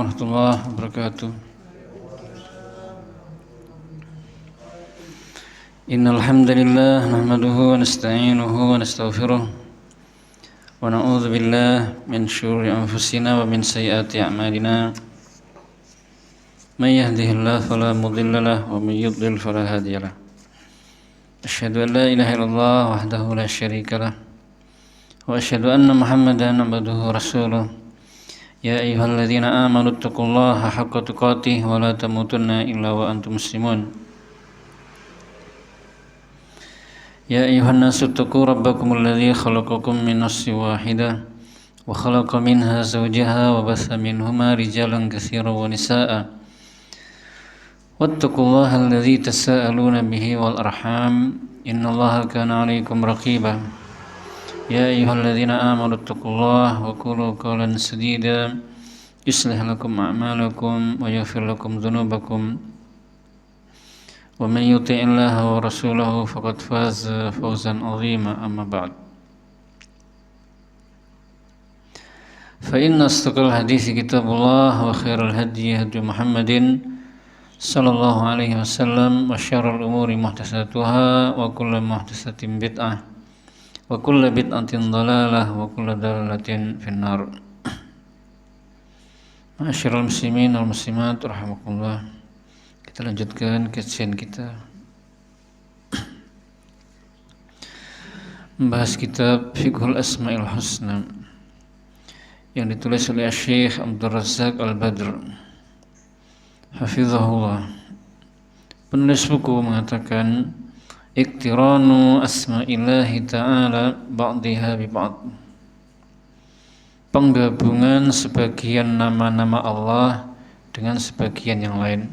warahmatullahi wabarakatuh. Innal hamdalillah nahmaduhu wa nasta'inuhu wa nastaghfiruh wa na'udzu billahi min syururi anfusina wa min sayyiati a'malina. May yahdihillahu fala mudilla lahu wa may yudlil fala hadiya lahu. Asyhadu an la ilaha illallah wahdahu la syarika lah wa asyhadu anna Muhammadan abduhu wa rasuluh. Ya ayyuhalladzina amanu taqullaha haqqa tuqatih wa la tamutunna illa wa antum muslimun. Ya ayyuhan nasu taqu rabbakumul ladzi khalaqakum min nafsin wahidah wa khalaqa minha zawjaha wa batha minhuma rijalan katsiran wa nisaa'a. Wattaqullaha alladzi tasaaluna bihi wal arham innallaha kana 'alaikum raqiba. Ya ayyuhalladzina amanu taqullaha wa qulu qawlan sadida yuslih lakum a'malakum wa yaghfir lakum dhunubakum wa man yuti'illaha wa rasulahu faqad faza fawzan 'azima amma ba'd. Fa inna asdaqal hadithi kitabullah wa khairal hadyi hadyu Muhammadin sallallahu alaihi wasallam wa syarrul umuri muhdatsatuha wa kullu muhdatsatin bid'ah wa kullu bid'atin dhalalah wa kullu dhalalatin finnar. Ma'asyiral muslimin wal muslimat rahimakumullah. Kita lanjutkan kajian kita membahas kitab Fiqhul Asma'il Husna yang ditulis oleh Syekh Abdul Razzaq Al-Badr hafizahullah. Penulis buku mengatakan iktiranu asma'illahi ta'ala ba'diha bi ba'd, penggabungan sebagian nama-nama Allah dengan sebagian yang lain.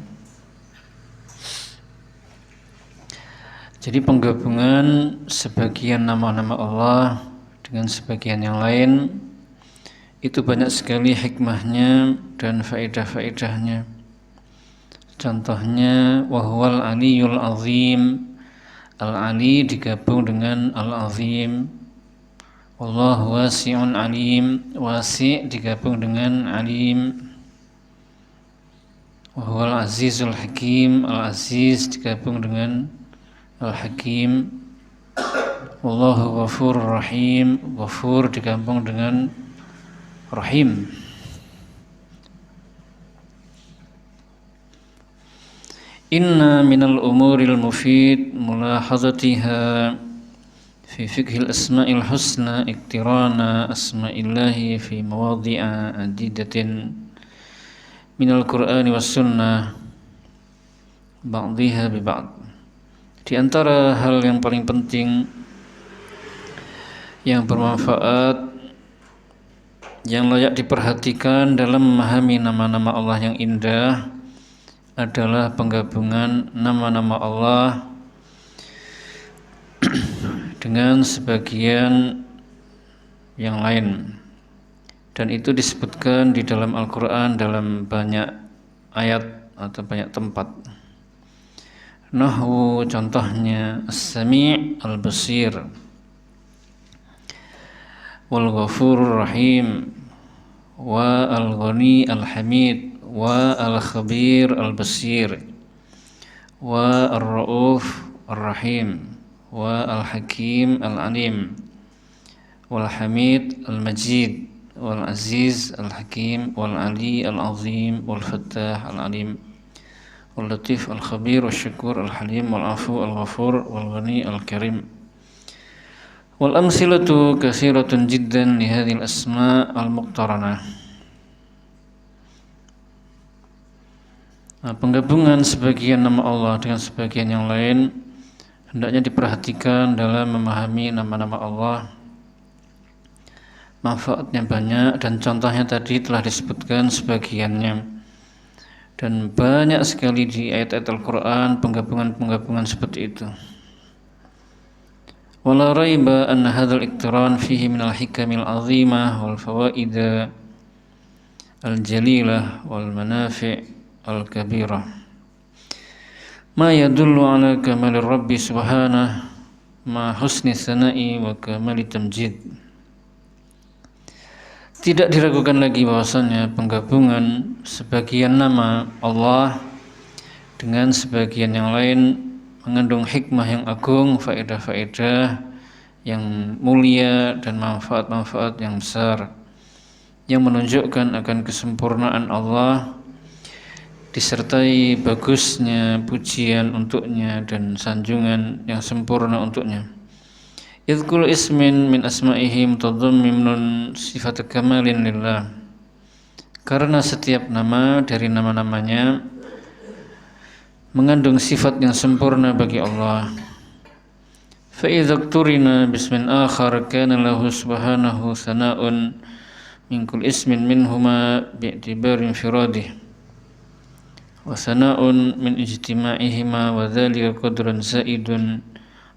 Jadi penggabungan sebagian nama-nama Allah dengan sebagian yang lain itu banyak sekali hikmahnya dan faedah-faedahnya. Contohnya wahwal aliyul azim, al-ali digabung dengan al-azim. Wallahu wasi'un alim, wasi' digabung dengan alim. Wahwal azizul hakim, al-aziz digabung dengan al-hakim. Wallahu ghafurur rahim, ghafur digabung dengan rahim. Inna minal umuril mufid mulahazatiha fi fiqhil asma'il husna iktirana asma'illahi fi mawadhi'a adidatin minal qur'ani was sunnah ba'dhiha bi ba'd. Di antara hal yang paling penting yang bermanfaat yang layak diperhatikan dalam memahami nama-nama Allah yang indah adalah penggabungan nama-nama Allah dengan sebagian yang lain, dan itu disebutkan di dalam Al-Quran dalam banyak ayat atau banyak tempat. Nahwu contohnya As-Sami' Al-Basir, Wal-Ghafurur Rahim, wa Al-Ghani Al-Hamid, wa Al-Khabir Al-Basir, wa Ar-Ra'uf Ar-Rahim, wa Al-Hakim Al-Alim, wal-Hamid Al-Majid, wal-Aziz Al-Hakim, wal-Ali Al-Azim, wal-Fattah Al-Alim, wal-Latif Al-Khabir, wal-Syakur Al-Halim, wal-Afu Al-Ghafur, wal-Ghani Al-Karim. Wal-amsilatu katsiratun jiddan li hadhil asma' al-muqtaranah. Penggabungan sebagian nama Allah dengan sebagian yang lain hendaknya diperhatikan dalam memahami nama-nama Allah. Manfaatnya banyak dan contohnya tadi telah disebutkan sebagiannya, dan banyak sekali di ayat-ayat Al-Quran penggabungan-penggabungan seperti itu. Wala raiba anna hadzal iktiran fihi minal hikamil azimah wal fawaida al-jalilah wal manafi' al-kabirah ma yadullu ala kamalir rabbi subhanahu ma husni sana'i wa kamali tamjid. Tidak diragukan lagi bahwasanya penggabungan sebagian nama Allah dengan sebagian yang lain mengandung hikmah yang agung, faedah-faedah yang mulia dan manfaat-manfaat yang besar yang menunjukkan akan kesempurnaan Allah disertai bagusnya pujian untuknya dan sanjungan yang sempurna untuknya. Idh kullu ismin min asma'ihi mutadamminun sifat kamalin lillah. Karena setiap nama dari nama-namanya mengandung sifat yang sempurna bagi Allah. Fa idza turina bismin akhar kana lahu subhanahu sana'un min kulli ismin minhuma bi'tibari infiradih wa sana'un min ijtima'ihima wa dzalika qadrun za'idun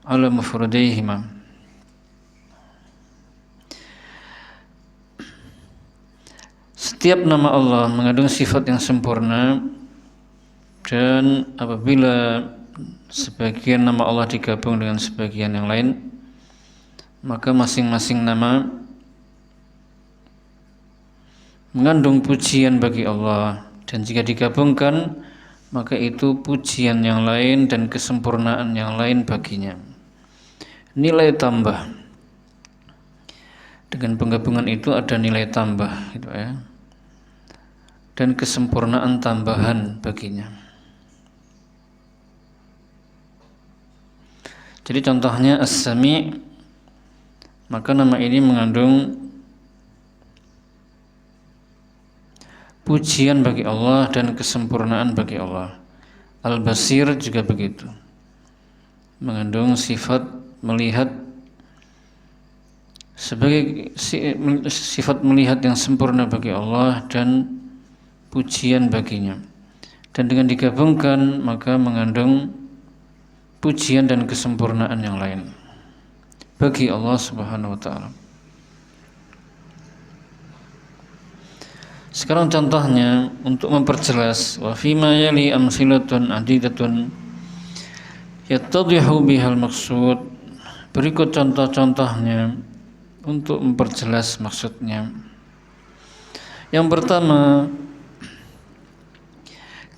ala mufradaihima. Setiap nama Allah mengandung sifat yang sempurna, dan apabila sebagian nama Allah digabung dengan sebagian yang lain, maka masing-masing nama mengandung pujian bagi Allah, dan jika digabungkan maka itu pujian yang lain dan kesempurnaan yang lain baginya. Nilai tambah, dengan penggabungan itu ada nilai tambah gitu ya, dan kesempurnaan tambahan baginya. Jadi contohnya As-Sami', maka nama ini mengandung pujian bagi Allah dan kesempurnaan bagi Allah. Al-Basir juga begitu, mengandung sifat melihat sebagai sifat melihat yang sempurna bagi Allah dan pujian baginya, dan dengan digabungkan maka mengandung pujian dan kesempurnaan yang lain bagi Allah Subhanahu wa taala. Sekarang contohnya untuk memperjelas, wa fima yali amsilatun adidatun yattadhihu bihal maksud. Berikut contoh-contohnya untuk memperjelas maksudnya. Yang pertama,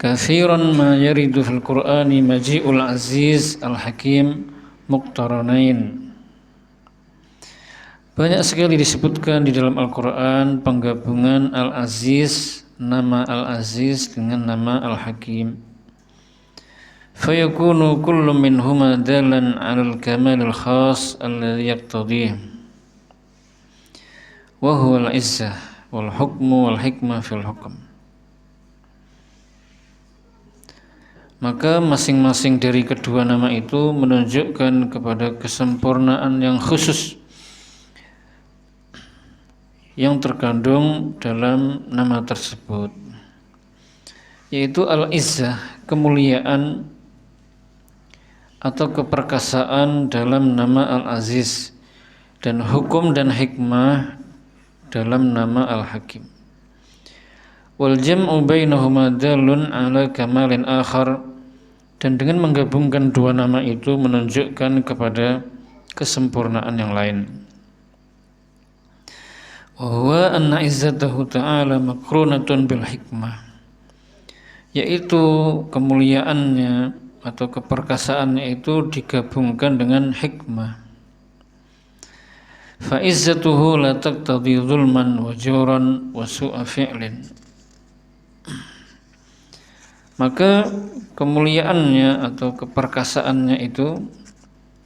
katsiran ma yaridu fil Qur'ani maji'ul aziz al-hakim muqtaranain. Banyak sekali disebutkan di dalam Al-Quran penggabungan Al-Aziz, nama Al-Aziz dengan nama Al-Hakim. Fayakunu kullu minhuma dalan 'alal kamalil khas alladhi yaqtadih wa huwa al-izzah wal hukmu wal hikmah fil hukm. Maka masing-masing dari kedua nama itu menunjukkan kepada kesempurnaan yang khusus yang terkandung dalam nama tersebut, yaitu al-izzah, kemuliaan atau keperkasaan dalam nama al-aziz, dan hukum dan hikmah dalam nama al-hakim. Wal jam'u bainahuma dalun ala kamalin akhar, dan dengan menggabungkan dua nama itu menunjukkan kepada kesempurnaan yang lain. Wa huwa anna izzatahu ta'ala makrunatun bil hikmah, yaitu kemuliaannya atau keperkasaannya itu digabungkan dengan hikmah. Fa izzatuhu la taqtadi zulman wa jawran wa su'a fi'lin. Maka kemuliaannya atau keperkasaannya itu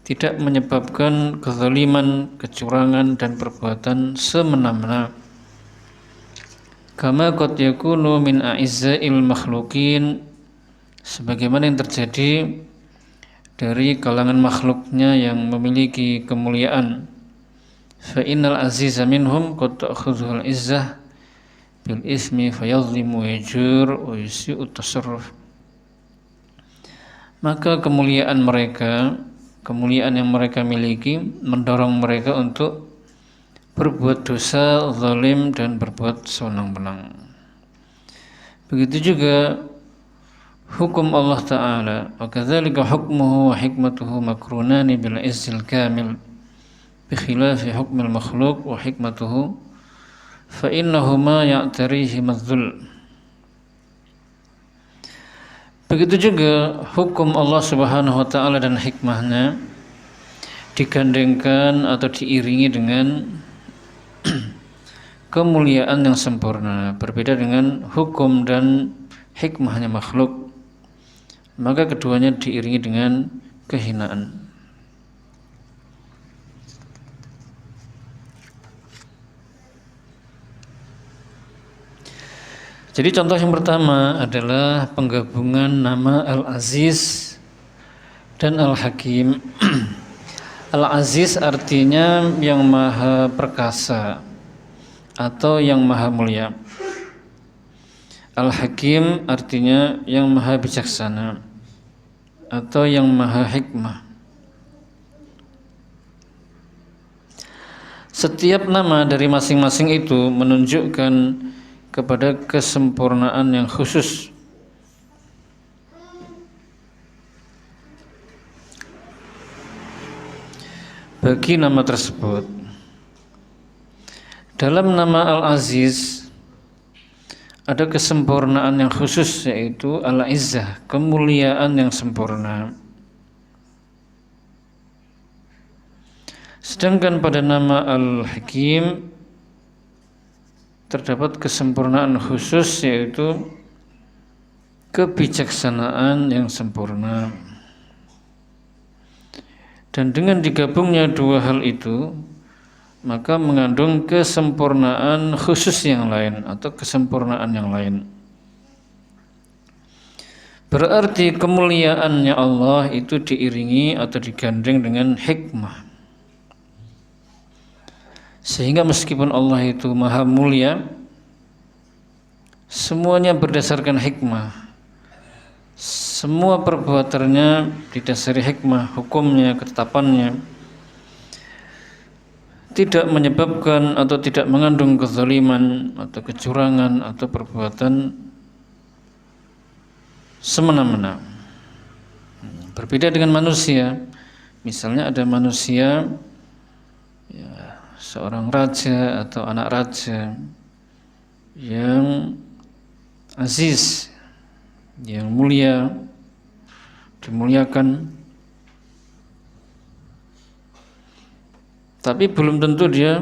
tidak menyebabkan kezaliman, kecurangan dan perbuatan semena-mena. Kama qad yakunu min a'izza'il makhluqin, sebagaimana yang terjadi dari kalangan makhluknya yang memiliki kemuliaan. Fa innal aziza minhum qad ta'khudhuhu al-izzah bil ismi fayadhlimu wa yajur wa yusi'u tasarruf. Maka kemuliaan yang mereka miliki mendorong mereka untuk berbuat dosa, zalim dan berbuat sewenang-wenang. Begitu juga hukum Allah Ta'ala, wa kadzalika hukmuhu wa hikmatuhu makrunani bil izzil kamil bi khilafi hukmil makhluq wa hikmatuhu fa innahuma ya'tarihim adh-dhul. Begitu juga hukum Allah Subhanahu wa taala dan hikmahnya digandengkan atau diiringi dengan kemuliaan yang sempurna, berbeda dengan hukum dan hikmahnya makhluk, maka keduanya diiringi dengan kehinaan. Jadi contoh yang pertama adalah penggabungan nama Al-Aziz dan Al-Hakim. Al-Aziz artinya yang maha perkasa atau yang maha mulia. Al-Hakim artinya yang maha bijaksana atau yang maha hikmah. Setiap nama dari masing-masing itu menunjukkan kepada kesempurnaan yang khusus. Bagi nama tersebut. Dalam nama Al-Aziz ada kesempurnaan yang khusus, yaitu Al-Izzah, kemuliaan yang sempurna. Sedangkan pada nama Al-Hakim terdapat kesempurnaan khusus, yaitu kebijaksanaan yang sempurna. Dan dengan digabungnya dua hal itu, maka mengandung kesempurnaan khusus yang lain atau kesempurnaan yang lain. Berarti kemuliaannya Allah itu diiringi atau digandeng dengan hikmah. Sehingga meskipun Allah itu maha mulia, semuanya berdasarkan hikmah. Semua perbuatannya didasari hikmah, hukumnya, ketetapannya tidak menyebabkan atau tidak mengandung kezaliman atau kecurangan atau perbuatan semena-mena. Berbeda dengan manusia. Misalnya ada manusia, seorang raja atau anak raja yang aziz, yang mulia, dimuliakan, tapi belum tentu dia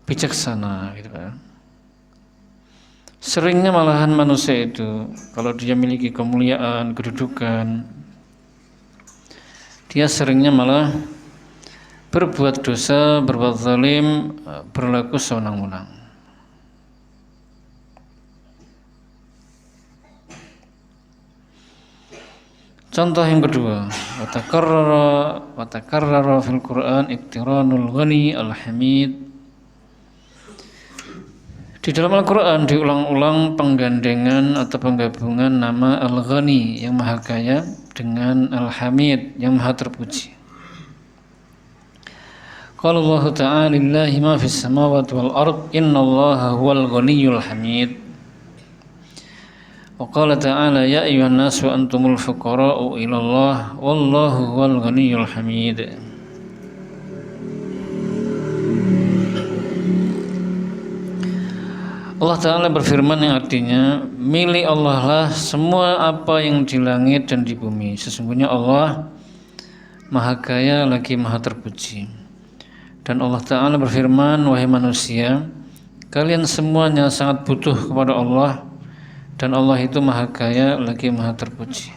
bijaksana, gitu kan. Seringnya malahan manusia itu kalau dia memiliki kemuliaan, kedudukan, dia seringnya malah berbuat dosa, berbuat zalim, berlaku sewenang-wenang. Contoh yang kedua, wa takarrara fil Qur'an iqtiranul ghani al-hamid. Di dalam Al-Qur'an diulang-ulang penggandengan atau penggabungan nama Al-Ghani yang maha kaya dengan Al-Hamid yang maha terpuji. Qala Allah Ta'ala lillahi ma fis samawati wal ard innallaha huwal ghaniyyul hamid. Wa qala ta'ala ya ayyuhan nasu antumul fuqara'u ila Allah wallahu huwal ghaniyyul hamid. Allah Ta'ala berfirman yang artinya, milik Allah lah semua apa yang di langit dan di bumi. Sesungguhnya Allah maha kaya lagi maha terpuji. Dan Allah Ta'ala berfirman, wahai manusia, kalian semuanya sangat butuh kepada Allah, dan Allah itu maha kaya lagi maha terpuji.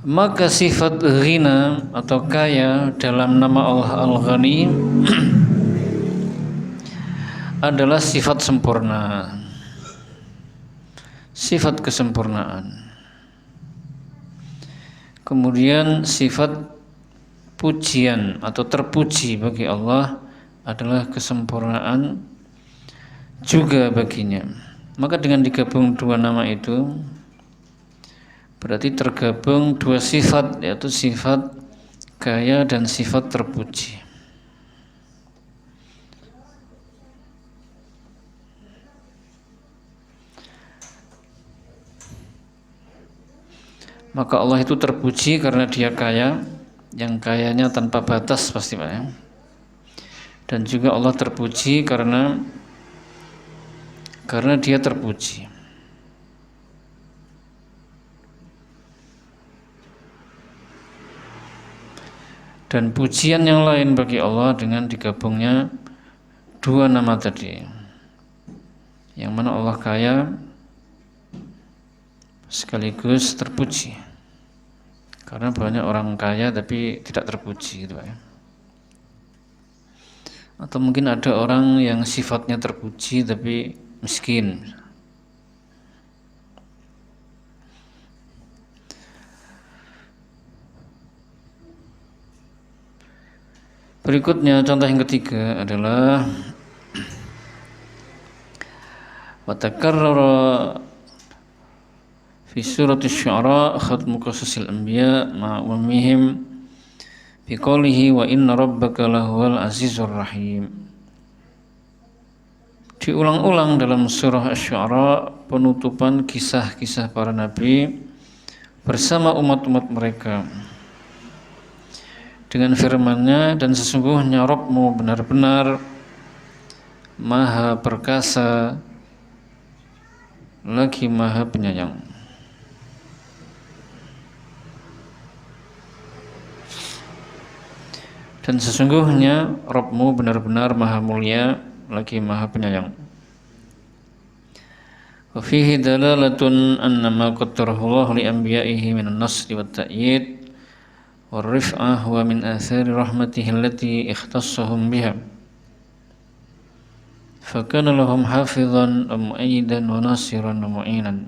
Maka sifat ghina atau kaya dalam nama Allah Al-Ghani adalah sifat sempurna, sifat kesempurnaan. Kemudian sifat pujian atau terpuji bagi Allah adalah kesempurnaan juga baginya. Maka dengan digabung dua nama itu berarti tergabung dua sifat, yaitu sifat kaya dan sifat terpuji. Maka Allah itu terpuji karena dia kaya yang kayanya tanpa batas pasti Pak ya. Dan juga Allah terpuji karena dia terpuji. Dan pujian yang lain bagi Allah dengan digabungnya dua nama tadi, yang mana Allah kaya sekaligus terpuji, karena banyak orang kaya tapi tidak terpuji gitu ya. Atau mungkin ada orang yang sifatnya terpuji tapi miskin. Berikutnya contoh yang ketiga adalah wa takarrara fi surati asy-syu'ara khatmu qasasil anbiya ma ummihim biqaulihi wa inna rabbaka lahuwal azizur rahim. Diulang-ulang dalam surah asy-syu'ara penutupan kisah-kisah para nabi bersama umat-umat mereka dengan firman-Nya, dan sesungguhnya Rabbmu benar-benar Maha perkasa lagi Maha penyayang. Dan sesungguhnya Rabbmu benar-benar Maha mulia lagi Maha penyayang. Wa fihi dalalatun anna ma qaddarahu Allah li anbiya'ihi minan nasri wat ta'yid war rif'ah wa min athari rahmatihi allati ikhtassahum biha. Fa kana lahum hafizan wa mu'ayyidan wa nasiran wa mu'inan.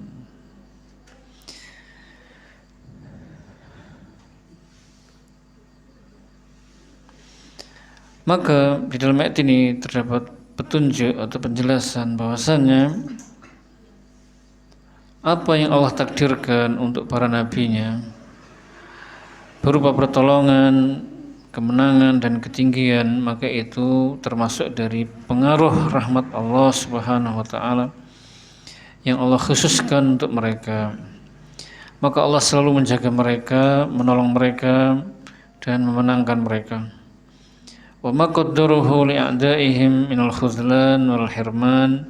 Maka di dalam ayat ini terdapat petunjuk atau penjelasan bahwasanya apa yang Allah takdirkan untuk para nabinya berupa pertolongan, kemenangan dan ketinggian, maka itu termasuk dari pengaruh rahmat Allah Subhanahu wa taala yang Allah khususkan untuk mereka. Maka Allah selalu menjaga mereka, menolong mereka dan memenangkan mereka. Wa ma qaddaruhu li'a'daihim minal khuzlan wal hirman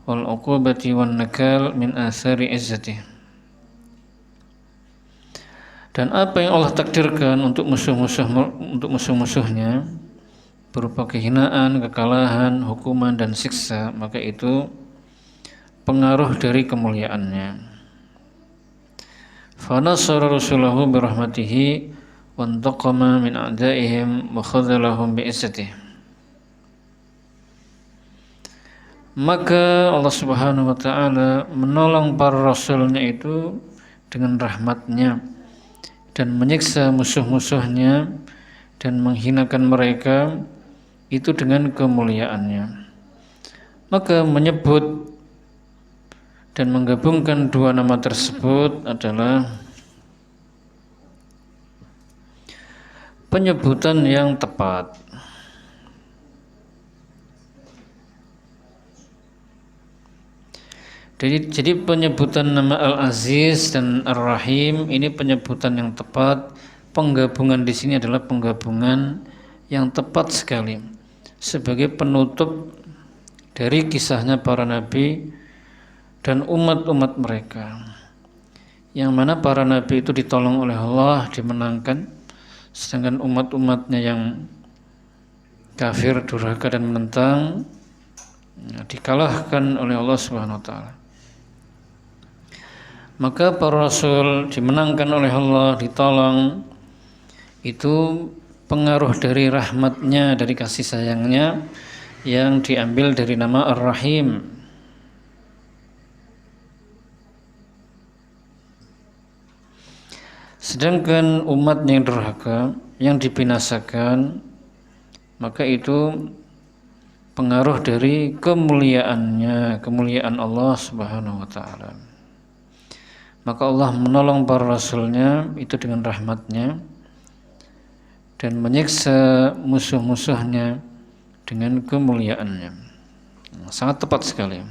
wal uqubati wan nakal min athari izzatih. Dan apa yang Allah takdirkan untuk musuh-musuhnya berupa kehinaan, kekalahan, hukuman dan siksa, maka itu pengaruh dari kemuliaannya. Fa nasara rasulahu bi rahmatihi wa antaqama min a'daihim wa khadzalahum bi izzatihi. Maka Allah Subhanahu wa taala menolong para rasulnya itu dengan rahmatnya dan menyiksa musuh-musuhnya dan menghinakan mereka itu dengan kemuliaannya. Maka menyebut dan menggabungkan dua nama tersebut adalah penyebutan yang tepat. Jadi penyebutan nama Al-Aziz dan Ar-Rahim ini penyebutan yang tepat. Penggabungan di sini adalah penggabungan yang tepat sekali sebagai penutup dari kisahnya para nabi dan umat-umat mereka, yang mana para nabi itu ditolong oleh Allah, dimenangkan, sedangkan umat-umatnya yang kafir, durhaka dan menentang dikalahkan oleh Allah Subhanahu wa taala. Maka para rasul dimenangkan oleh Allah, ditolong, itu pengaruh dari rahmatnya, dari kasih sayangnya yang diambil dari nama Ar-Rahim. Sedangkan umat yang durhaka, yang dibinasakan, maka itu pengaruh dari kemuliaannya, kemuliaan Allah Subhanahu wa taala. Maka Allah menolong para rasulnya itu dengan rahmatnya dan menyiksa musuh-musuhnya dengan kemuliaannya. Sangat tepat sekali.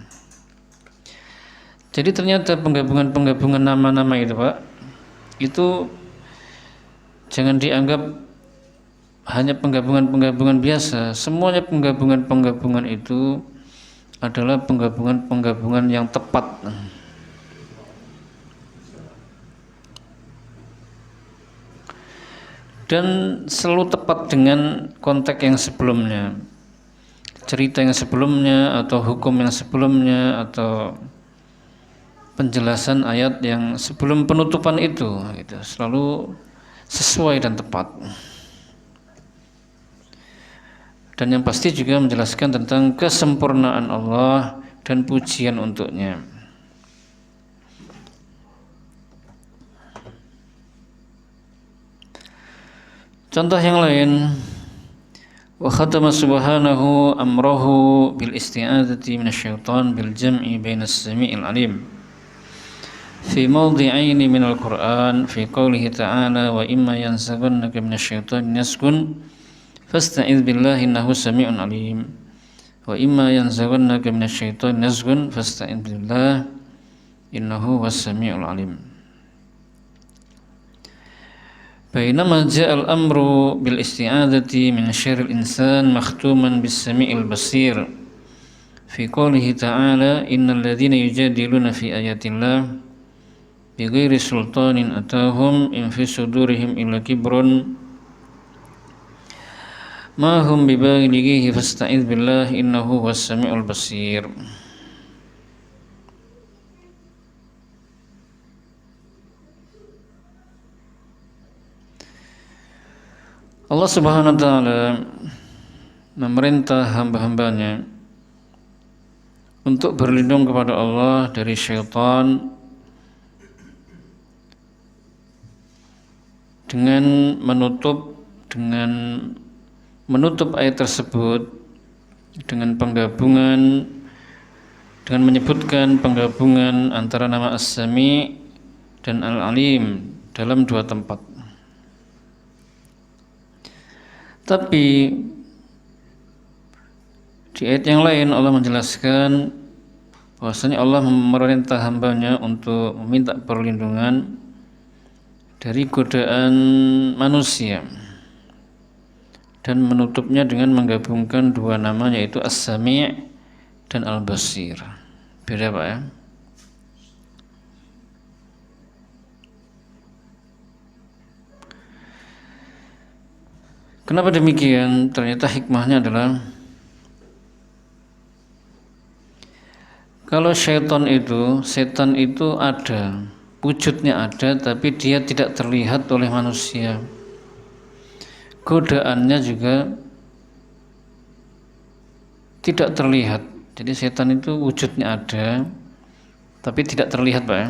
Jadi ternyata penggabungan nama-nama itu Pak, itu Jangan dianggap hanya penggabungan-penggabungan biasa. Semuanya penggabungan-penggabungan itu adalah penggabungan-penggabungan yang tepat. Dan selalu tepat dengan konteks yang sebelumnya, cerita yang sebelumnya, atau hukum yang sebelumnya, atau penjelasan ayat yang sebelum penutupan itu, gitu. Selalu sesuai dan tepat. Dan yang pasti juga menjelaskan tentang kesempurnaan Allah dan pujian untuknya. Contoh yang lain, wa khatama subhanahu amrahu bil isti'adzati minasyaitan bil jam'i bainas sami'il alim fi mawdi'aini minal Qur'an fi qoulihi ta'ala wa imma yanzaghannaka minasyaitan nasgun fasta'iz billahi innahu sami'un alim wa imma yanzaghannaka minasyaitan nasgun fasta'iz billahi innahu was-sami'ul alim. Bainama ja'al amru bil isti'adzati min syarril insan makhtuman bis sami'il basir fi qoulihi ta'ala innal ladzina yujadiluna fi ayatillah bighairi sultanin atahum in fi sudurihim illa kibrun ma hum bibalighihi fasta'iz billahi innahu was sami'ul basir. Allah Subhanahu wa ta'ala memerintah hamba-hambanya untuk berlindung kepada Allah dari syaitan dengan menutup ayat tersebut dengan menyebutkan penggabungan antara nama As-Sami dan Al-Alim dalam dua tempat. Tapi di ayat yang lain Allah menjelaskan bahwasanya Allah memerintah hambanya untuk meminta perlindungan dari godaan manusia dan menutupnya dengan menggabungkan dua nama, yaitu As-Sami' dan Al-Basir. Beda Pak ya? Kenapa demikian? Ternyata hikmahnya adalah kalau setan itu ada, wujudnya ada, tapi dia tidak terlihat oleh manusia. Godaannya juga tidak terlihat. Jadi setan itu wujudnya ada, tapi tidak terlihat Pak ya?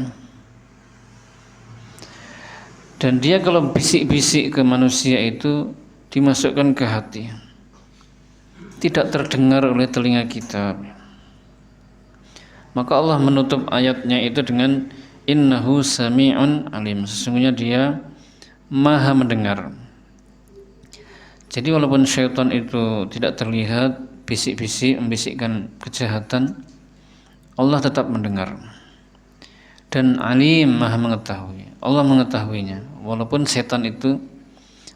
Dan dia kalau bisik-bisik ke manusia itu dimasukkan ke hati, tidak terdengar oleh telinga kita. Maka Allah menutup ayatnya itu dengan innahu sami'un alim, sesungguhnya dia maha mendengar. Jadi walaupun syaitan itu tidak terlihat, bisik-bisik membisikkan kejahatan, Allah tetap mendengar. Dan alim, maha mengetahui, Allah mengetahuinya. Walaupun setan itu,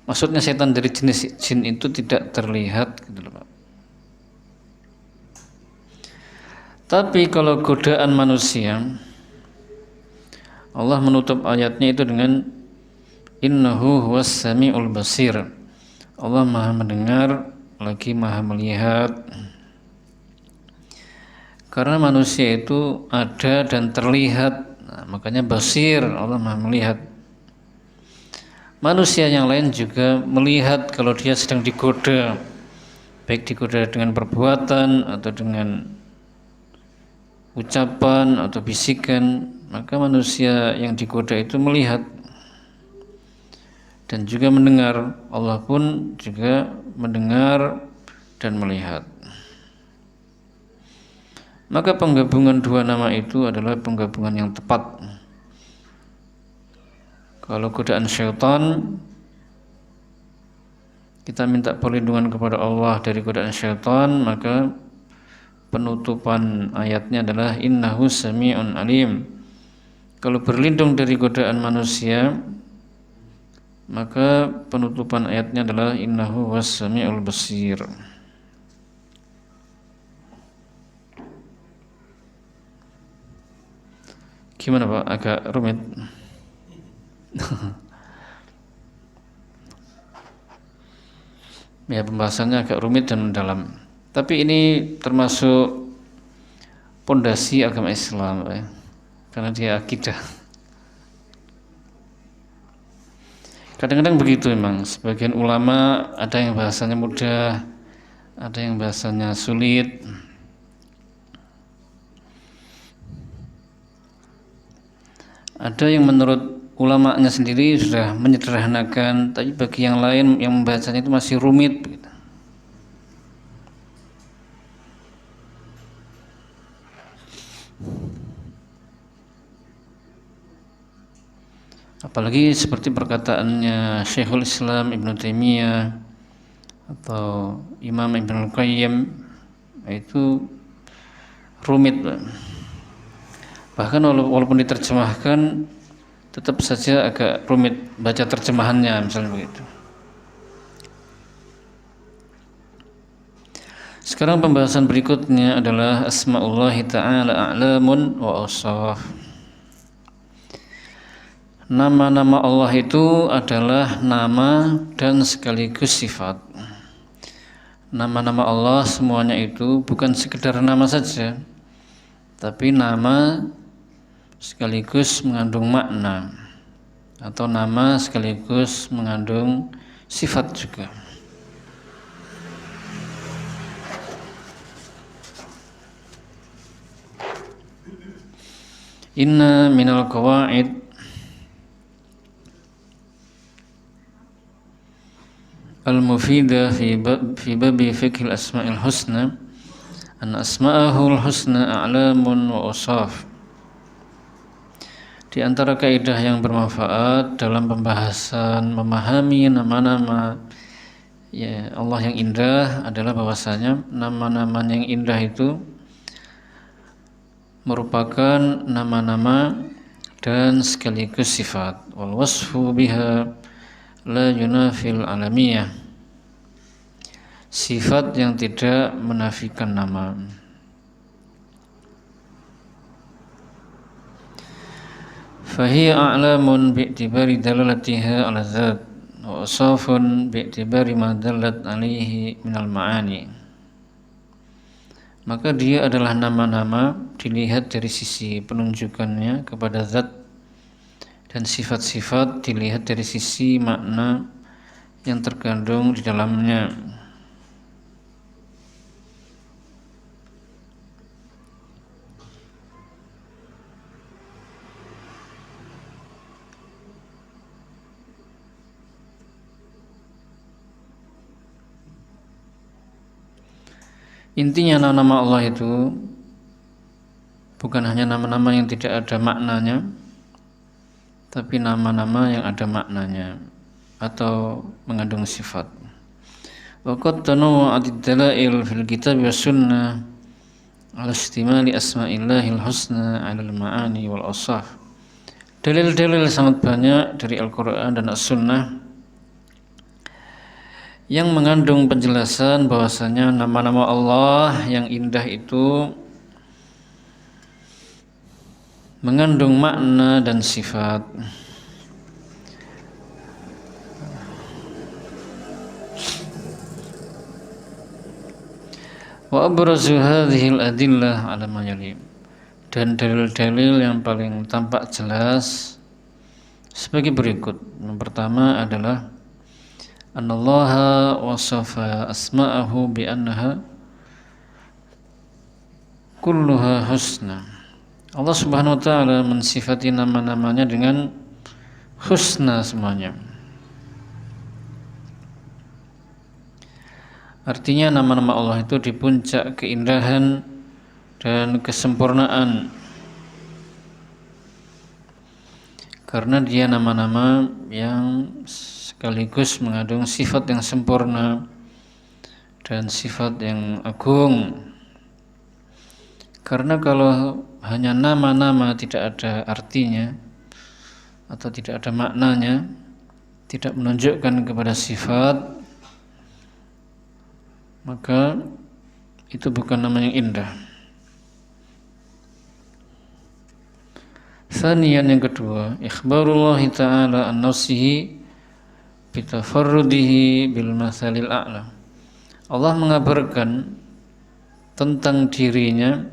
maksudnya setan dari jenis jin itu tidak terlihat gitu loh Pak. Tapi kalau godaan manusia, Allah menutup ayatnya itu dengan innahu huwas sami'ul basir. Allah maha mendengar lagi maha melihat. Karena manusia itu ada dan terlihat, makanya basir, Allah maha melihat. Manusia yang lain juga melihat kalau dia sedang digoda, baik digoda dengan perbuatan atau dengan ucapan atau bisikan, maka manusia yang digoda itu melihat dan juga mendengar. Allah pun juga mendengar dan melihat. Maka penggabungan dua nama itu adalah penggabungan yang tepat. Kalau godaan syaitan, kita minta perlindungan kepada Allah dari godaan syaitan, maka penutupan ayatnya adalah innahu sami'un alim. Kalau berlindung dari godaan manusia, Maka penutupan ayatnya adalah innahu was-sami'ul basir. Gimana Pak? Agak rumit. Ya, pembahasannya agak rumit dan mendalam. Tapi ini termasuk pondasi agama Islam, ya. Karena dia akidah. Kadang-kadang begitu memang. Sebagian ulama ada yang bahasanya mudah, ada yang bahasanya sulit. Ada yang menurut ulamanya sendiri sudah menyederhanakan, tapi bagi yang lain yang membacanya itu masih rumit. Begitu. Apalagi seperti perkataannya Syekhul Islam Ibnu Taimiyah atau Imam Ibnu Qayyim, itu rumit. Bahkan walaupun diterjemahkan tetap saja agak rumit baca terjemahannya, misalnya begitu. Sekarang pembahasan berikutnya adalah asma'ullahi ta'ala a'lamun wa awsaf. Nama-nama Allah itu adalah nama dan sekaligus sifat. Nama-nama Allah semuanya itu bukan sekedar nama saja, tapi nama sekaligus mengandung makna, atau nama sekaligus mengandung sifat juga. Inna minal qawaid al-mufidah fi babi fiqhil asma'il husna an asma'ahul husna a'lamun wa awsaf. Di antara kaidah yang bermanfaat dalam pembahasan memahami nama-nama ya Allah yang indah adalah bahwasanya nama-nama yang indah itu merupakan nama-nama dan sekaligus sifat. Wal wasfu biha la yunafil alamiyah. Sifat yang tidak menafikan nama. Fahiya a'lamun bi'tibari dalalatiha ala dzat wa asafun bi'tibari ma dallat alaihi minal ma'ani. Maka dia adalah nama-nama dilihat dari sisi penunjukannya kepada zat, dan sifat-sifat dilihat dari sisi makna yang terkandung di dalamnya. Intinya nama-nama Allah itu bukan hanya nama-nama yang tidak ada maknanya, tapi nama-nama yang ada maknanya atau mengandung sifat. Wa qad tanawwa'at ad-dalail fil kitab was sunnah ala istimali asma'illahil husna 'ala al-ma'ani wal awsaf. Dalil-dalil sangat banyak dari Al-Qur'an dan As-Sunnah yang mengandung penjelasan bahwasanya nama-nama Allah yang indah itu mengandung makna dan sifat. Wa abrazu hadhil adillah ala ma yali. Dan dalil-dalil yang paling tampak jelas sebagai berikut. Yang pertama adalah Anallaha wasafa asma'ahu bi annaha kulluha husna. Allah Subhanahu wa taala mensifati nama-namanya dengan husna semuanya. Artinya nama-nama Allah itu di puncak keindahan dan kesempurnaan, karena dia nama-nama yang sekaligus mengandung sifat yang sempurna dan sifat yang agung. Karena kalau hanya nama-nama tidak ada artinya atau tidak ada maknanya, tidak menunjukkan kepada sifat, maka itu bukan nama yang indah. Tsaniyan, yang kedua, ikhbarullah ta'ala an nafsihi bitafarrudihi bil mathalil a'la. Allah mengabarkan tentang dirinya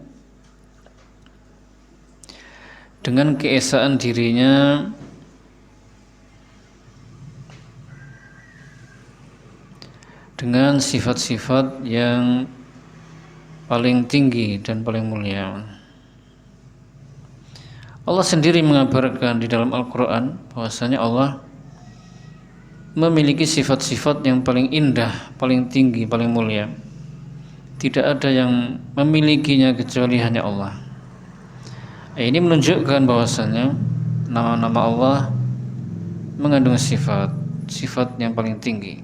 dengan keesaan dirinya dengan sifat-sifat yang paling tinggi dan paling mulia. Allah sendiri mengabarkan di dalam Al-Quran bahwasanya Allah memiliki sifat-sifat yang paling indah, paling tinggi, paling mulia. Tidak ada yang memilikinya kecuali hanya Allah. Ini menunjukkan bahwasanya nama-nama Allah mengandung sifat yang paling tinggi.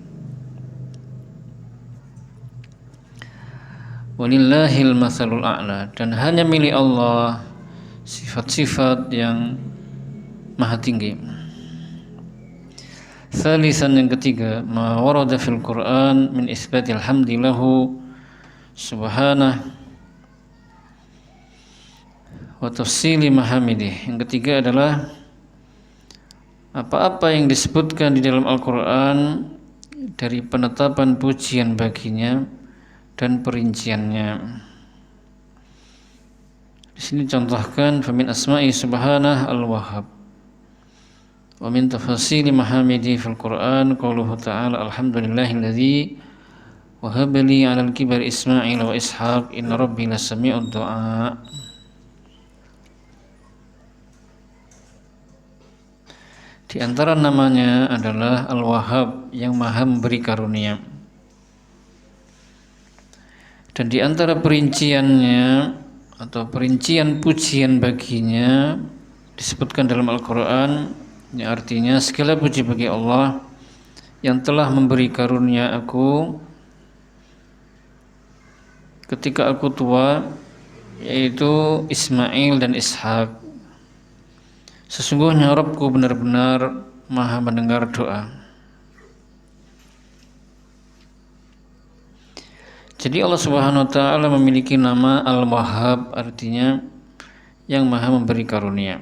Walillahil matsalul a'la, dan hanya milik Allah sifat-sifat yang maha tinggi. Tsalisan, yang ketiga, ma warada fil Qur'an min isbatil hamdi lahu subhanahu wa tafsili mahamidih. Yang ketiga adalah apa-apa yang disebutkan di dalam Al-Quran dari penetapan pujian baginya dan perinciannya. Di sini contohkan famin asma'i subhanah al-wahhab wa min tafasili mahamidi fil Qur'an qauluhu ta'ala alhamdulillahilladzi wahaba li 'alal kibari Ismail wa Ishaq inna rabbi lasami'ud du'a. Di antara namanya adalah Al-Wahhab, yang maha memberi karunia. Dan di antara perinciannya atau perincian pujian baginya disebutkan dalam Al-Quran, yang artinya segala puji bagi Allah yang telah memberi karunia aku ketika aku tua, yaitu Ismail dan Ishak. Sesungguhnya Rabbku benar-benar maha mendengar doa. Jadi Allah Subhanahu wa ta'ala memiliki nama Al-Wahhab, artinya yang maha memberi karunia.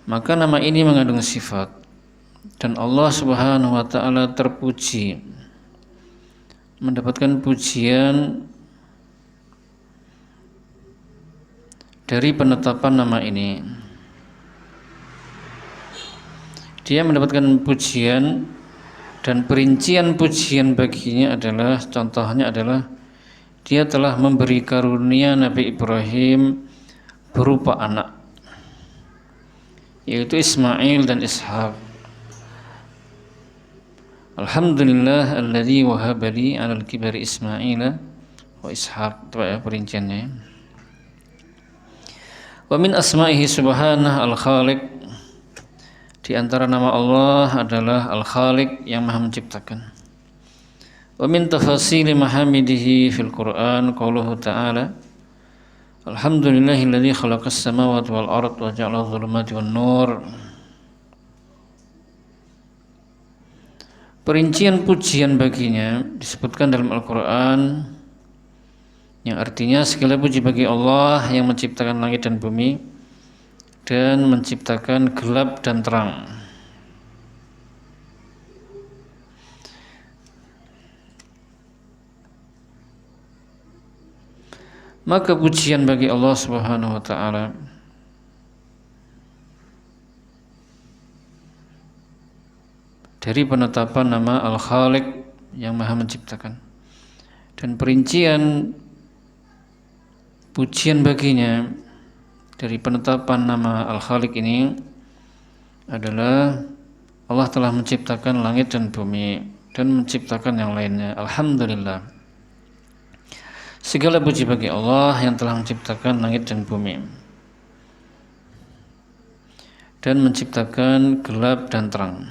Maka nama ini mengandung sifat, dan Allah Subhanahu wa ta'ala terpuji, mendapatkan pujian dari penetapan nama ini. Dia mendapatkan pujian, dan perincian pujian baginya adalah, contohnya adalah dia telah memberi karunia Nabi Ibrahim berupa anak, yaitu Ismail dan Ishaq. Alhamdulillah alladzi wahaba li 'alal kibari Ismail wa Ishaq. Itu ya perinciannya. Wa min asma'ihi subhanah al-khaliq. Di antara nama Allah adalah al-khaliq, yang maha menciptakan. Wa min tafasili mahamidihi fil Qur'an qauluhu ta'ala alhamdulillahilladzi khalaqas samawati wal ard wa ja'ala adh-dhulumati wan nur. Perincian pujian baginya disebutkan dalam Al-Quran, yang artinya segala puji bagi Allah yang menciptakan langit dan bumi dan menciptakan gelap dan terang. Maka pujian bagi Allah Subhanahu wa ta'ala dari penetapan nama Al-Khaliq, yang maha menciptakan, dan perincian pujian baginya dari penetapan nama Al-Khaliq ini adalah Allah telah menciptakan langit dan bumi dan menciptakan yang lainnya. Alhamdulillah, segala puji bagi Allah yang telah menciptakan langit dan bumi dan menciptakan gelap dan terang.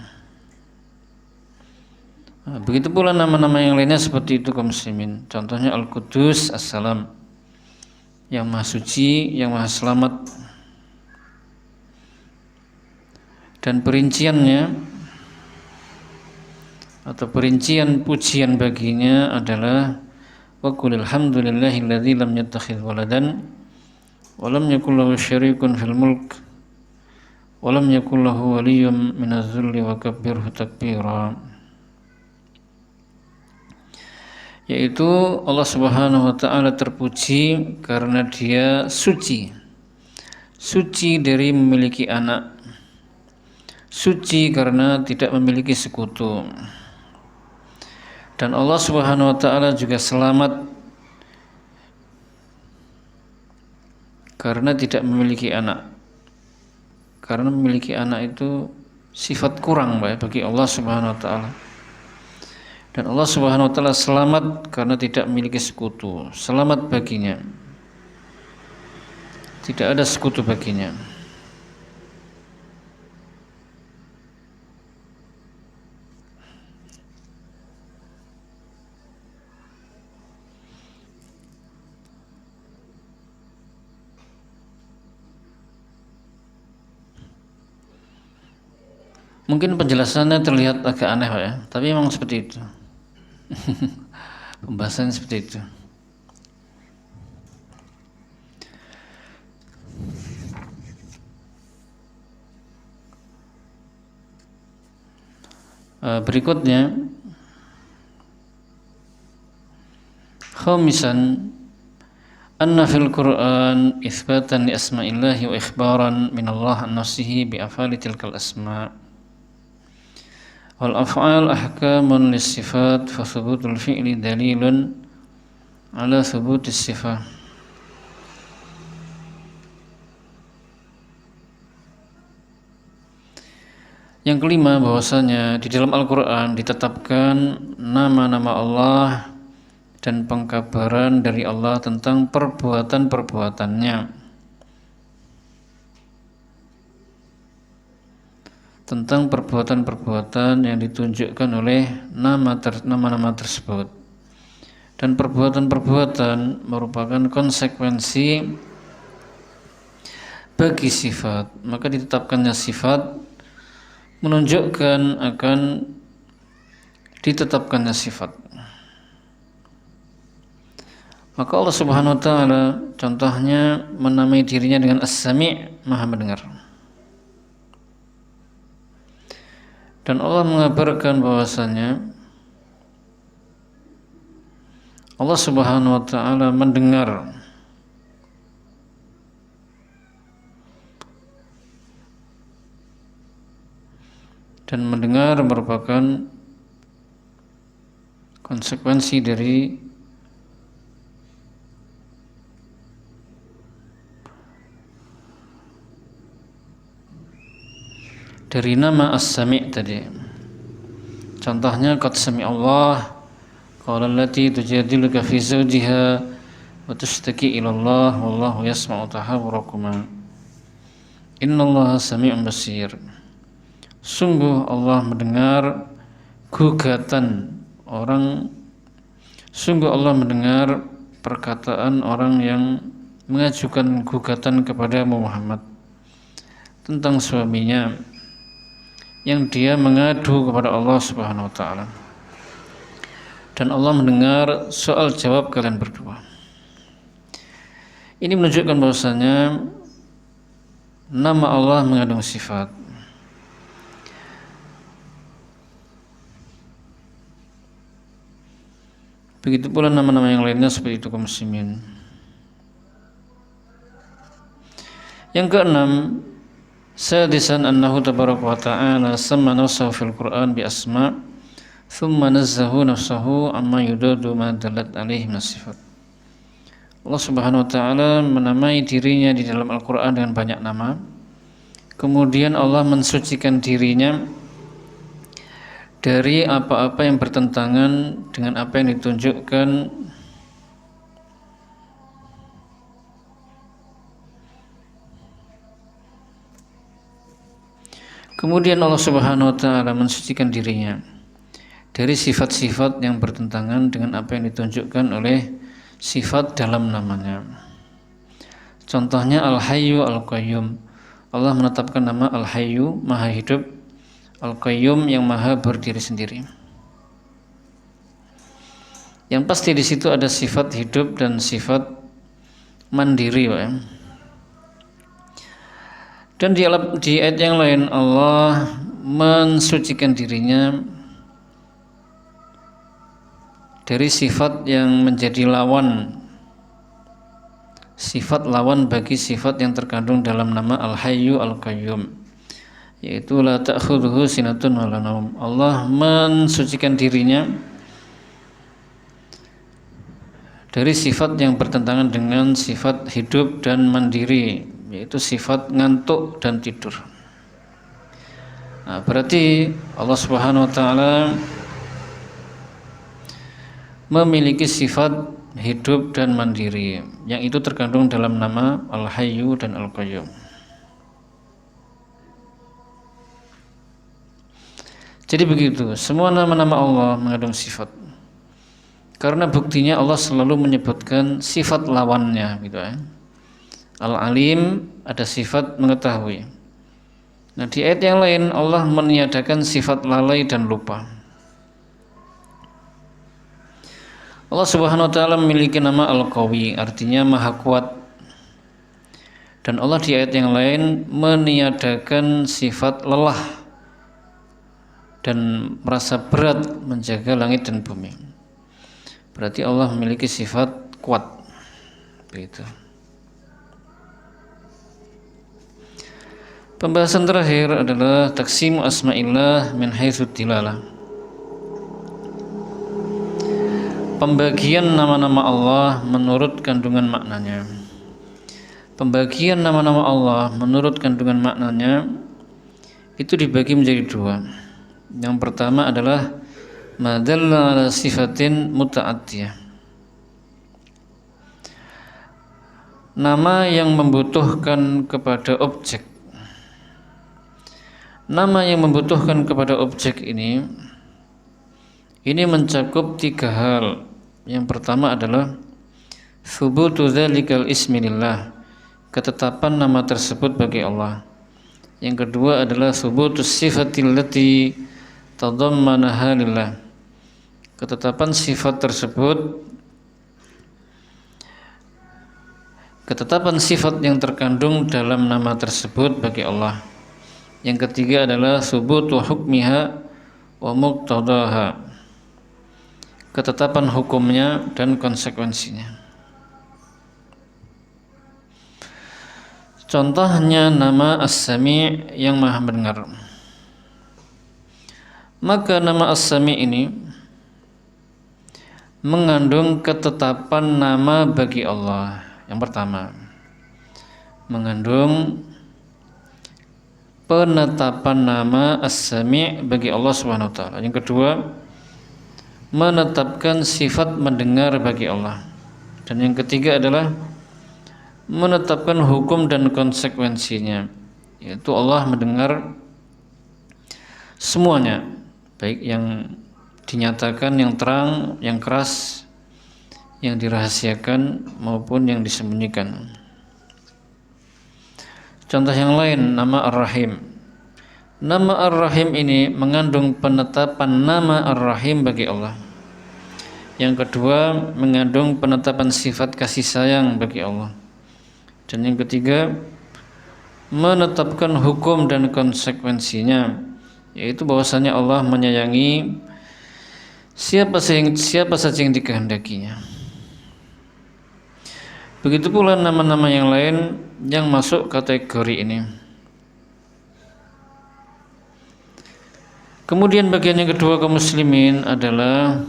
Begitu pula nama-nama yang lainnya seperti itu kaum muslimin. Contohnya Al-Qudus, As-Salam, yang maha suci, yang maha selamat. Dan perinciannya atau perincian pujian baginya adalah wa qul alhamdulillahilladzi lam yattakhidz waladan wa lam yakul lahu syarikun fil mulk wa lam yakul lahu waliyyun minadz zulli wa kabbirhu takbira. Yaitu Allah Subhanahu wa taala terpuji karena Dia suci dari memiliki anak, suci karena tidak memiliki sekutu. Dan Allah Subhanahu wa taala juga selamat karena tidak memiliki anak. Karena memiliki anak itu sifat kurang bagi Allah Subhanahu wa taala. Dan Allah Subhanahu wa taala selamat karena tidak memiliki sekutu. Selamat baginya. Tidak ada sekutu baginya. Mungkin penjelasannya terlihat agak aneh ya, tapi memang seperti itu. Pembahasannya seperti itu. Berikutnya, khamisan anna fil Qur'an itsbatan li asma'illahi wa ikhbaran min Allah an nafsihi bi af'ali tilkal asma'. Wal af'al ahkamun lis-sifat fa thubutul fi'li dalilun ala thubutis sifah. Yang kelima, bahwasanya di dalam Al-Qur'an ditetapkan nama-nama Allah dan pengkabaran dari Allah tentang perbuatan-perbuatannya, tentang perbuatan-perbuatan yang ditunjukkan oleh nama-nama tersebut. Dan perbuatan-perbuatan merupakan konsekuensi bagi sifat, maka ditetapkannya sifat menunjukkan akan ditetapkannya sifat. Maka Allah Subhanahu wa taala contohnya menamai dirinya dengan As-Sami', Maha mendengar. Dan Allah mengabarkan bahwasanya Allah Subhanahu wa taala mendengar. Dan mendengar merupakan konsekuensi dari nama As-Sami' tadi. Contohnya qad sami'a Allah qala allati tujadiluka fi zawjiha wa tashtaki ila Allah wallahu yasma'u tahawurakuma innallaha sami'un basir. Sungguh Allah mendengar gugatan orang, sungguh Allah mendengar perkataan orang yang mengajukan gugatan kepada Muhammad tentang suaminya yang dia mengadu kepada Allah Subhanahu wa taala. Dan Allah mendengar soal jawab kalian berdua. Ini menunjukkan bahwasanya nama Allah mengandung sifat. Begitu pula nama-nama yang lainnya seperti itu, kaum muslimin. Yang keenam, sadisan annahu tabaraka wa ta'ala samma nafsahu fil Qur'an bi asma' thumma nazzahu nafsahu amma yudadu ma dalat alaihi min sifat. Allah Subhanahu wa taala menamai dirinya di dalam Al-Qur'an dengan banyak nama. Kemudian Allah mensucikan dirinya dari apa-apa yang bertentangan dengan apa yang ditunjukkan Kemudian Allah Subhanahu wa taala mensucikan dirinya dari sifat-sifat yang bertentangan dengan apa yang ditunjukkan oleh sifat dalam namanya. Contohnya Al-Hayyu Al-Qayyum. Allah menetapkan nama Al-Hayyu, Maha Hidup, Al-Qayyum, yang Maha berdiri sendiri. Yang pasti di situ ada sifat hidup dan sifat mandiri, Pak. Dan di ayat yang lain Allah mensucikan dirinya dari sifat yang menjadi lawan, sifat lawan bagi sifat yang terkandung dalam nama Al-Hayyu Al-Qayyum, yaitu la ta'khudhuhu sinatun wa la naum. Allah mensucikan dirinya dari sifat yang bertentangan dengan sifat hidup dan mandiri, yaitu sifat ngantuk dan tidur. Nah, berarti Allah Subhanahu wa taala memiliki sifat hidup dan mandiri, yang itu terkandung dalam nama Al-Hayyu dan Al-Qayyum. Jadi begitu, semua nama-nama Allah mengandung sifat. Karena buktinya Allah selalu menyebutkan sifat lawannya, gitu ya. Al-Alim ada sifat mengetahui. Nah, di ayat yang lain Allah meniadakan sifat lalai dan lupa. Allah Subhanahu wa taala memiliki nama Al-Qawi, artinya Maha Kuat. Dan Allah di ayat yang lain meniadakan sifat lelah dan merasa berat menjaga langit dan bumi. Berarti Allah memiliki sifat kuat. Begitu. Pembahasan terakhir adalah taqsim asma'illah min haitsu dilalah. Pembagian nama-nama Allah menurut kandungan maknanya. Pembagian nama-nama Allah menurut kandungan maknanya itu dibagi menjadi dua. Yang pertama adalah ma dalla ala sifatin muta'addiyah. Nama yang membutuhkan kepada objek. Nama yang membutuhkan kepada objek ini mencakup tiga hal. Yang pertama adalah thubutu dzalikal ismi lillah, ketetapan nama tersebut bagi Allah. Yang kedua adalah thubutus sifatil lati tadammanaha lillah, ketetapan sifat tersebut, ketetapan sifat yang terkandung dalam nama tersebut bagi Allah. Yang ketiga adalah thubutu hukmiha wa muqtadaha, ketetapan hukumnya dan konsekuensinya. Contohnya nama As-Sami' yang Maha mendengar. Maka nama As-Sami' ini mengandung ketetapan nama bagi Allah. Yang pertama, mengandung penetapan nama As-Sami' bagi Allah Subhanahu wa taala. Yang kedua, menetapkan sifat mendengar bagi Allah. Dan yang ketiga adalah menetapkan hukum dan konsekuensinya, yaitu Allah mendengar semuanya, baik yang dinyatakan, yang terang, yang keras, yang dirahasiakan maupun yang disembunyikan. Contoh yang lain, nama Ar-Rahim. Nama Ar-Rahim ini mengandung penetapan nama Ar-Rahim bagi Allah. Yang kedua, mengandung penetapan sifat kasih sayang bagi Allah. Dan yang ketiga, menetapkan hukum dan konsekuensinya, yaitu bahwasanya Allah menyayangi siapa saja yang dikehendakinya. Begitu pula nama-nama yang lain yang masuk kategori ini. Kemudian bagian yang kedua kaum muslimin adalah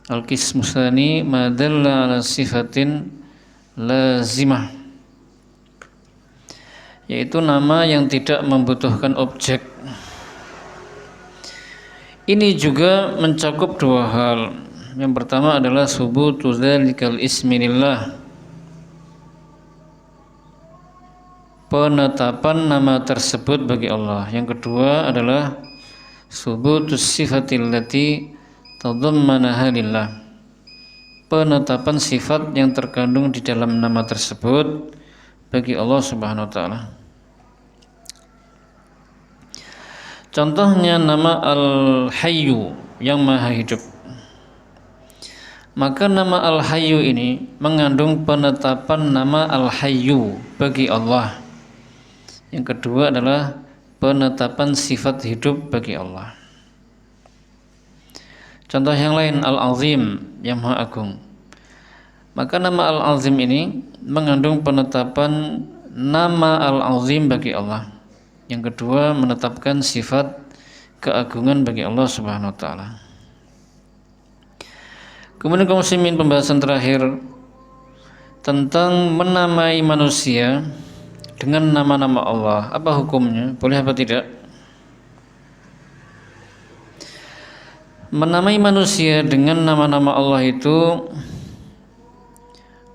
al-qismu tsani ma dalla ala sifatin lazimah, yaitu nama yang tidak membutuhkan objek. Ini juga mencakup dua hal. Yang pertama adalah subutu dzalikal ismi lillah, penetapan nama tersebut bagi Allah. Yang kedua adalah subutus sifatil lati tadammanaha lillah, penetapan sifat yang terkandung di dalam nama tersebut bagi Allah Subhanahu wa taala. Contohnya nama Al-Hayyu yang Maha Hidup. Maka nama Al-Hayyu ini mengandung penetapan nama Al-Hayyu bagi Allah. Yang kedua adalah penetapan sifat hidup bagi Allah. Contoh yang lain, Al-Azim yang Maha Agung. Maka nama Al-Azim ini mengandung penetapan nama Al-Azim bagi Allah. Yang kedua, menetapkan sifat keagungan bagi Allah Subhanahu wa taala. Kemudian kaum muslimin, pembahasan terakhir tentang menamai manusia dengan nama-nama Allah. Apa hukumnya? Boleh apa tidak? Menamai manusia dengan nama-nama Allah itu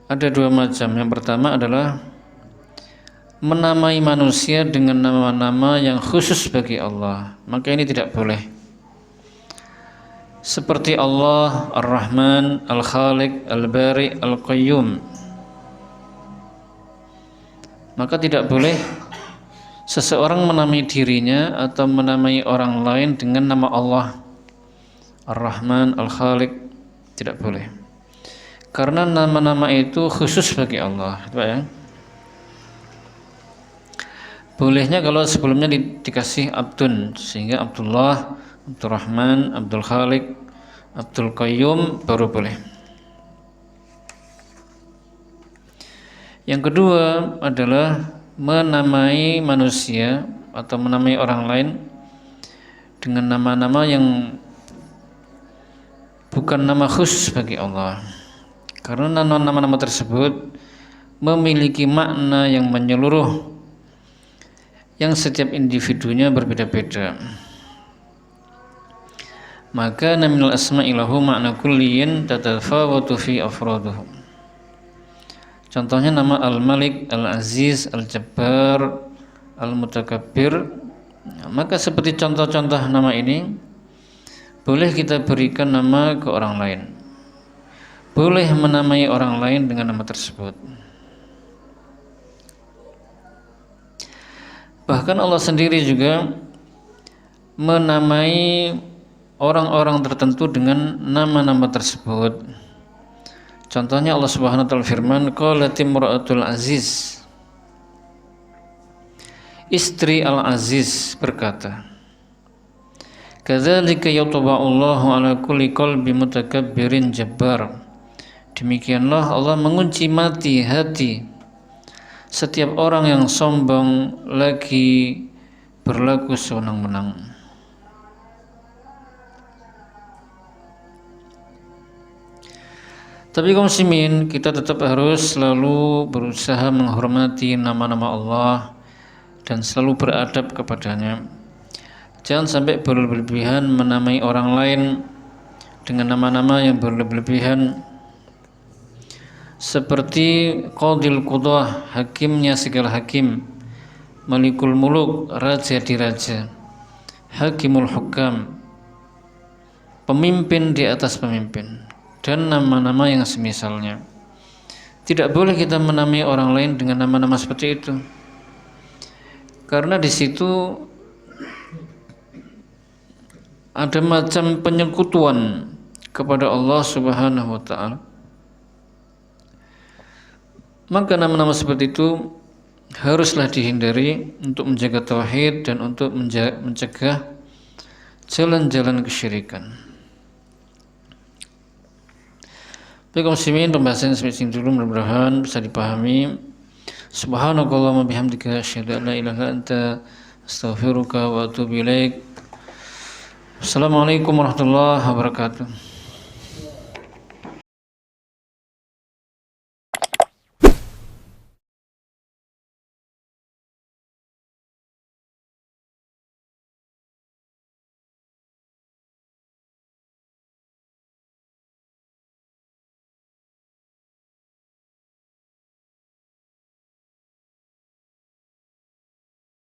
ada dua macam. Yang pertama adalah menamai manusia dengan nama-nama yang khusus bagi Allah. Maka ini tidak boleh. Seperti Allah, Ar-Rahman, Al-Khaliq, Al-Bari, Al-Qayyum. Maka tidak boleh seseorang menamai dirinya atau menamai orang lain dengan nama Allah, Ar-Rahman, Al-Khaliq. Tidak boleh. Karena nama-nama itu khusus bagi Allah. Pak ya? Bolehnya kalau sebelumnya dikasih Abdun, sehingga Abdullah, Abdurrahman, Abdul Khaliq, Abdul Qayyum baru boleh. Yang kedua adalah menamai manusia atau menamai orang lain dengan nama-nama yang bukan nama khusus bagi Allah. Karena nama-nama tersebut memiliki makna yang menyeluruh, yang setiap individunya berbeda-beda. Maka minal asma'i lahu ma'na kulliyin tatafawatu fi afraduhu. Contohnya nama Al-Malik, Al-Aziz, Al-Jabbar, Al-Mutakabbir. Maka seperti contoh-contoh nama ini boleh kita berikan nama ke orang lain. Boleh menamai orang lain dengan nama tersebut. Bahkan Allah sendiri juga menamai orang-orang tertentu dengan nama-nama tersebut. Contohnya Allah Subhanahu wa taala firman, qalat imra'atul aziz. Istri Al-Aziz berkata, kadzalika yatba'ullahu ala kulli qalbi mutakabbirin jabbar. Demikianlah Allah mengunci mati hati setiap orang yang sombong lagi berlaku sewenang-wenang. Tapi kaum muslimin, kita tetap harus selalu berusaha menghormati nama-nama Allah dan selalu beradab kepadanya. Jangan sampai berlebihan menamai orang lain dengan nama-nama yang berlebihan, seperti Qadil Qudah, hakimnya segala hakim, Malikul Muluk, raja di raja, Hakimul Hukam, pemimpin di atas pemimpin, dan nama-nama yang semisalnya. Tidak boleh kita menamai orang lain dengan nama-nama seperti itu, karena di situ ada macam penyekutuan kepada Allah Subhanahu wa taala. Maka nama-nama seperti itu haruslah dihindari untuk menjaga tauhid dan untuk mencegah jalan-jalan kesyirikan. Baik kaum muslimin, pembahasan sampai sini dulu, mudah-mudahan bisa dipahami. Subhanakallahumma bihamdika asyhadu an la ilaha illa anta astaghfiruka wa atubu ilaik. Assalamualaikum warahmatullahi wabarakatuh.